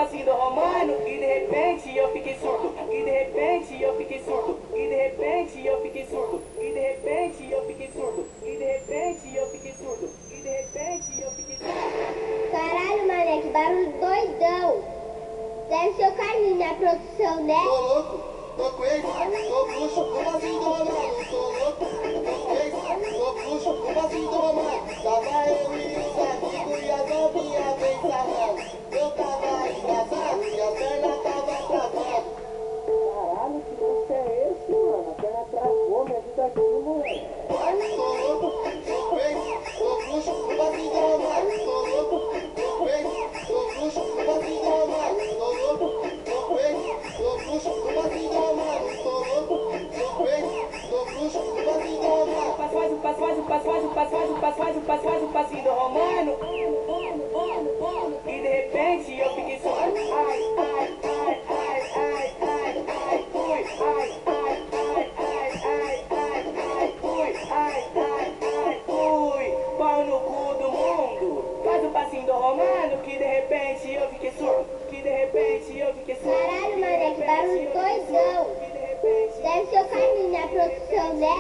passinho do Romano e de repente eu fiquei surdo. E de repente eu fiquei surdo. E de repente eu fiquei surdo. E de repente eu fiquei surdo. E de repente eu fiquei surdo. E de repente eu fiquei surdo. Caralho, mané, que barulho doidão. Deve ser o Carlinhos na produção, né? Tô louco, tô crazy, tô bruxo, como assim do Romano? Tô louco, tô crazy, tô bruxo, como assim do Romano? Tava eu e os amigos e a novinha vem sarrando. Eu tava engraçado e a perna tava travando. Caralho, que lance é esse, mano? A perna travou, me ajuda aqui, moleque. Tô louco, tô crazy, tô bruxo, como assim do Romano? Tô louco, tô crazy, tô bruxo, como assim do Romano? Tô louco, tô crazy, tô bruxo, como assim do Romano? Tô louco, tô crazy, tô bruxo, como assim do Romano? Faz o passinho do Romano. E de repente eu fiquei surdo. Ai, ai, ai, ai, ai, ai, ai, fui. Ai, ai, ai, ai, ai, ai, ai, fui. Ai, ai, ai, fui. Pau no cu do mundo. Faz o passinho do Romano que de repente eu fiquei surdo. Que de repente eu fiquei surdo. Caralho, mané, que barulho doidão. Deve ser o Carlinhos na produção, né?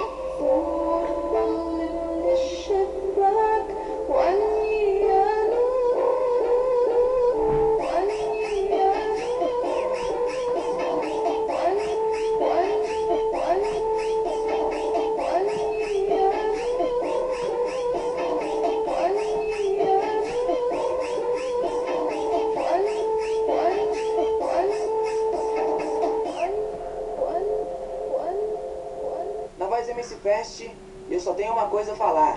Na voz MC Fest, eu só tenho uma coisa a falar.